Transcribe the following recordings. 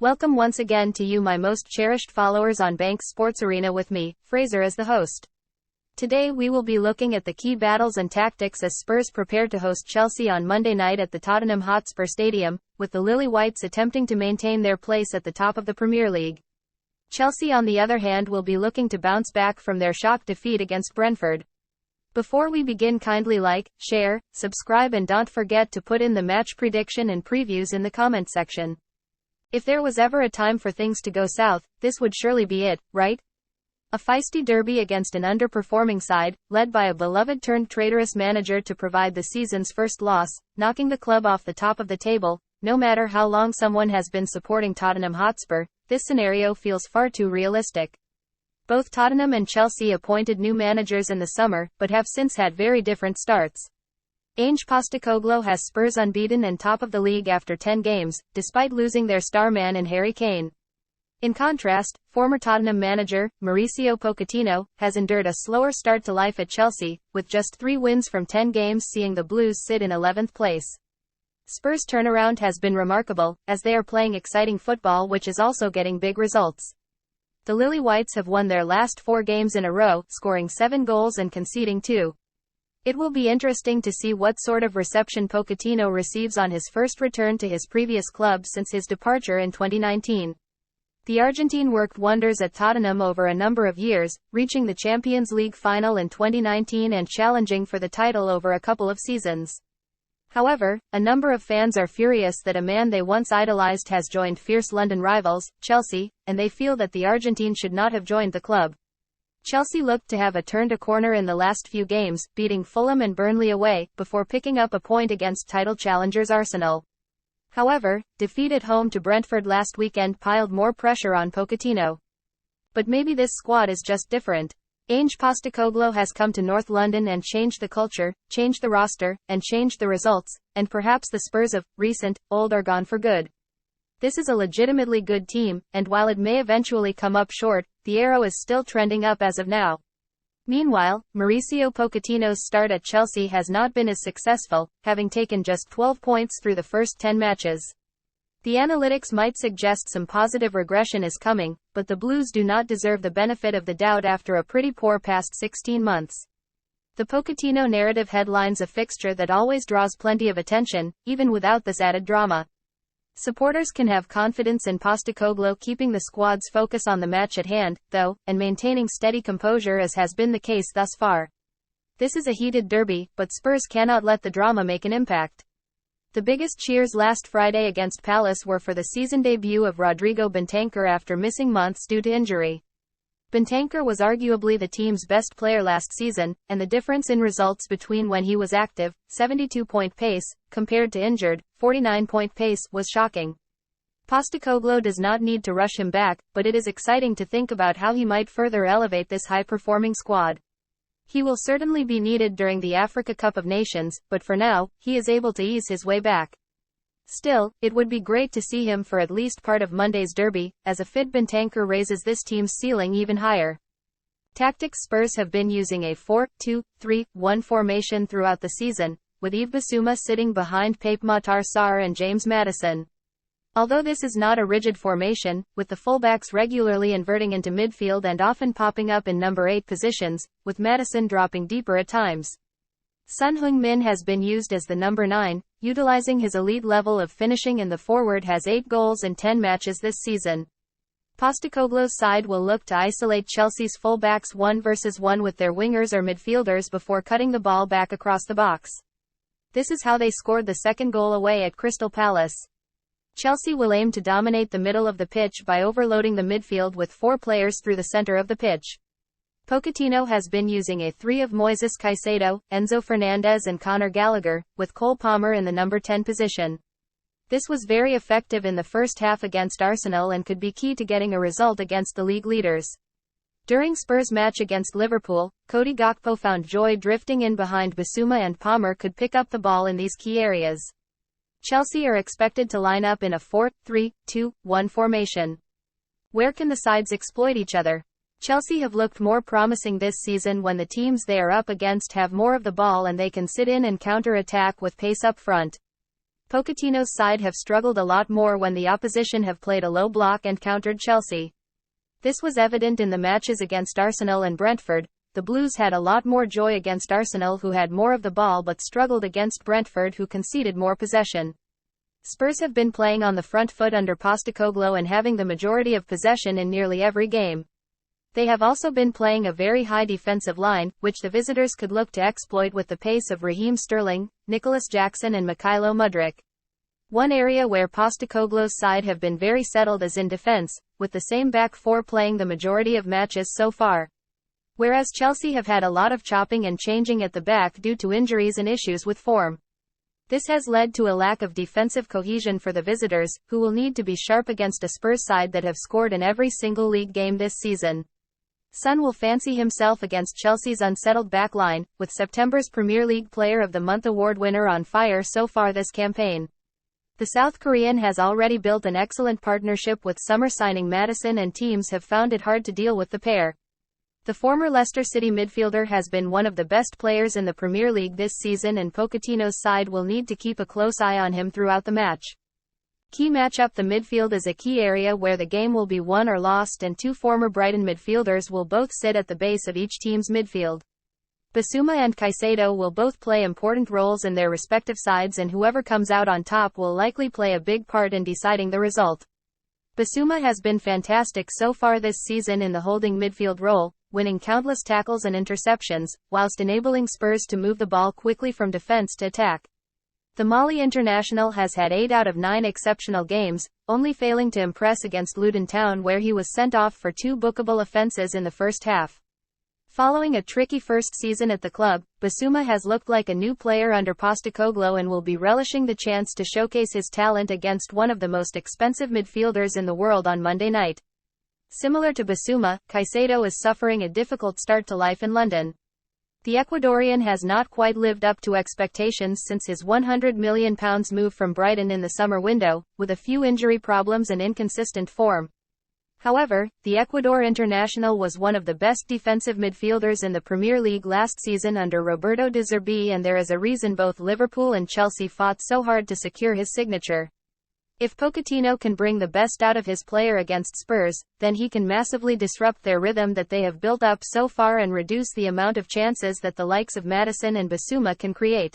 Welcome once again to you, my most cherished followers on Banks Sports Arena, with me, Fraser, as the host. Today we will be looking at the key battles and tactics as Spurs prepare to host Chelsea on Monday night at the Tottenham Hotspur Stadium, with the Lily Whites attempting to maintain their place at the top of the Premier League. Chelsea, on the other hand, will be looking to bounce back from their shock defeat against Brentford. Before we begin, kindly like, share, subscribe, and don't forget to put in the match prediction and previews in the comment section. If there was ever a time for things to go south, this would surely be it, right? A feisty derby against an underperforming side, led by a beloved turned traitorous manager to provide the season's first loss, knocking the club off the top of the table. No matter how long someone has been supporting Tottenham Hotspur, this scenario feels far too realistic. Both Tottenham and Chelsea appointed new managers in the summer, but have since had very different starts. Ange Postecoglou has Spurs unbeaten and top of the league after 10 games, despite losing their star man in Harry Kane. In contrast, former Tottenham manager, Mauricio Pochettino, has endured a slower start to life at Chelsea, with just 3 wins from 10 games seeing the Blues sit in 11th place. Spurs' turnaround has been remarkable, as they are playing exciting football which is also getting big results. The Lily Whites have won their last 4 games in a row, scoring 7 goals and conceding 2. It will be interesting to see what sort of reception Pochettino receives on his first return to his previous club since his departure in 2019. The Argentine worked wonders at Tottenham over a number of years, reaching the Champions League final in 2019 and challenging for the title over a couple of seasons. However, a number of fans are furious that a man they once idolized has joined fierce London rivals, Chelsea, and they feel that the Argentine should not have joined the club. Chelsea looked to have turned a corner in the last few games, beating Fulham and Burnley away, before picking up a point against title challengers Arsenal. However, defeat at home to Brentford last weekend piled more pressure on Pochettino. But maybe this squad is just different. Ange Postecoglou has come to North London and changed the culture, changed the roster, and changed the results, and perhaps the Spurs of old are gone for good. This is a legitimately good team, and while it may eventually come up short, the arrow is still trending up as of now. Meanwhile, Mauricio Pochettino's start at Chelsea has not been as successful, having taken just 12 points through the first 10 matches. The analytics might suggest some positive regression is coming, but the Blues do not deserve the benefit of the doubt after a pretty poor past 16 months. The Pochettino narrative headlines a fixture that always draws plenty of attention, even without this added drama. Supporters can have confidence in Postecoglou keeping the squad's focus on the match at hand, though, and maintaining steady composure as has been the case thus far. This is a heated derby, but Spurs cannot let the drama make an impact. The biggest cheers last Friday against Palace were for the season debut of Rodrigo Bentancur after missing months due to injury. Bentancur was arguably the team's best player last season, and the difference in results between when he was active, 72-point pace, compared to injured, 49-point pace, was shocking. Postecoglou does not need to rush him back, but it is exciting to think about how he might further elevate this high-performing squad. He will certainly be needed during the Africa Cup of Nations, but for now, he is able to ease his way back. Still, it would be great to see him for at least part of Monday's derby, as a fit Bentancur raises this team's ceiling even higher. Tactics: Spurs have been using a 4-2-3-1 formation throughout the season, with Yves Bissouma sitting behind Pape Matar Sarr and James Maddison. Although this is not a rigid formation, with the fullbacks regularly inverting into midfield and often popping up in number 8 positions, with Maddison dropping deeper at times. Son Heung-min has been used as the number 9, utilizing his elite level of finishing, and the forward has 8 goals in 10 matches this season. Postecoglou's side will look to isolate Chelsea's fullbacks 1-versus-1 with their wingers or midfielders before cutting the ball back across the box. This is how they scored the second goal away at Crystal Palace. Chelsea will aim to dominate the middle of the pitch by overloading the midfield with 4 players through the center of the pitch. Pochettino has been using a 3 of Moises Caicedo, Enzo Fernandez and Conor Gallagher, with Cole Palmer in the number 10 position. This was very effective in the first half against Arsenal and could be key to getting a result against the league leaders. During Spurs' match against Liverpool, Cody Gakpo found joy drifting in behind Bissouma, and Palmer could pick up the ball in these key areas. Chelsea are expected to line up in a 4-3-2-1 formation. Where can the sides exploit each other? Chelsea have looked more promising this season when the teams they are up against have more of the ball and they can sit in and counter-attack with pace up front. Pochettino's side have struggled a lot more when the opposition have played a low block and countered Chelsea. This was evident in the matches against Arsenal and Brentford. The Blues had a lot more joy against Arsenal, who had more of the ball, but struggled against Brentford, who conceded more possession. Spurs have been playing on the front foot under Postecoglou and having the majority of possession in nearly every game. They have also been playing a very high defensive line, which the visitors could look to exploit with the pace of Raheem Sterling, Nicholas Jackson and Mykhailo Mudryk. One area where Postecoglou's side have been very settled is in defense, with the same back four playing the majority of matches so far. Whereas Chelsea have had a lot of chopping and changing at the back due to injuries and issues with form. This has led to a lack of defensive cohesion for the visitors, who will need to be sharp against a Spurs side that have scored in every single league game this season. Son will fancy himself against Chelsea's unsettled back line, with September's Premier League Player of the Month award winner on fire so far this campaign. The South Korean has already built an excellent partnership with summer signing Maddison, and teams have found it hard to deal with the pair. The former Leicester City midfielder has been one of the best players in the Premier League this season, and Pochettino's side will need to keep a close eye on him throughout the match. Key matchup: the midfield is a key area where the game will be won or lost, and two former Brighton midfielders will both sit at the base of each team's midfield. Bissouma and Caicedo will both play important roles in their respective sides, and whoever comes out on top will likely play a big part in deciding the result. Bissouma has been fantastic so far this season in the holding midfield role, winning countless tackles and interceptions, whilst enabling Spurs to move the ball quickly from defense to attack. The Mali international has had 8 out of 9 exceptional games, only failing to impress against Luton Town, where he was sent off for 2 bookable offences in the first half. Following a tricky first season at the club, Bissouma has looked like a new player under Postecoglou and will be relishing the chance to showcase his talent against one of the most expensive midfielders in the world on Monday night. Similar to Bissouma, Caicedo is suffering a difficult start to life in London. The Ecuadorian has not quite lived up to expectations since his £100 million move from Brighton in the summer window, with a few injury problems and inconsistent form. However, the Ecuador international was one of the best defensive midfielders in the Premier League last season under Roberto De Zerbi, and there is a reason both Liverpool and Chelsea fought so hard to secure his signature. If Pochettino can bring the best out of his player against Spurs, then he can massively disrupt their rhythm that they have built up so far and reduce the amount of chances that the likes of Maddison and Bissouma can create.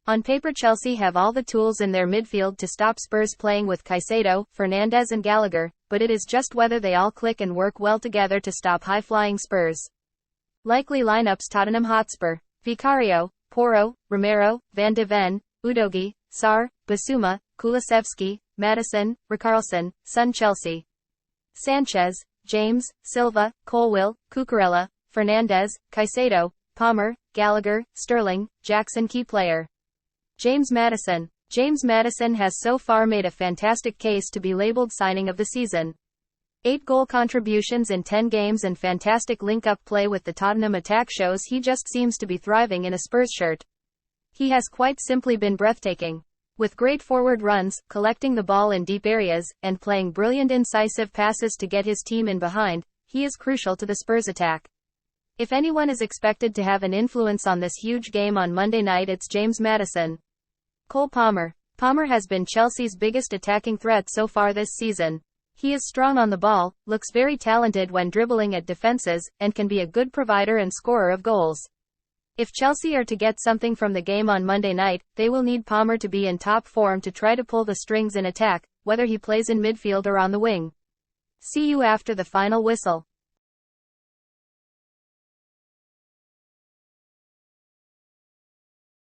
On paper, Chelsea have all the tools in their midfield to stop Spurs playing with Caicedo, Fernandes and Gallagher, but it is just whether they all click and work well together to stop high-flying Spurs. Likely lineups: Tottenham Hotspur, Vicario, Porro, Romero, Van de Ven, Udogie, Sarr, Bissouma, Kulusevski, Maddison, Richarlison. Son: Chelsea. Sanchez, James, Silva, Colwill, Cucurella, Fernandes, Caicedo, Palmer, Gallagher, Sterling, Jackson. Key player: James Maddison. James Maddison has so far made a fantastic case to be labelled signing of the season. 8 goal contributions in 10 games and fantastic link-up play with the Tottenham attack shows he just seems to be thriving in a Spurs shirt. He has quite simply been breathtaking. With great forward runs, collecting the ball in deep areas, and playing brilliant incisive passes to get his team in behind, he is crucial to the Spurs attack. If anyone is expected to have an influence on this huge game on Monday night, it's James Maddison. Cole Palmer. Palmer has been Chelsea's biggest attacking threat so far this season. He is strong on the ball, looks very talented when dribbling at defenses, and can be a good provider and scorer of goals. If Chelsea are to get something from the game on Monday night, they will need Palmer to be in top form to try to pull the strings in attack, whether he plays in midfield or on the wing. See you after the final whistle.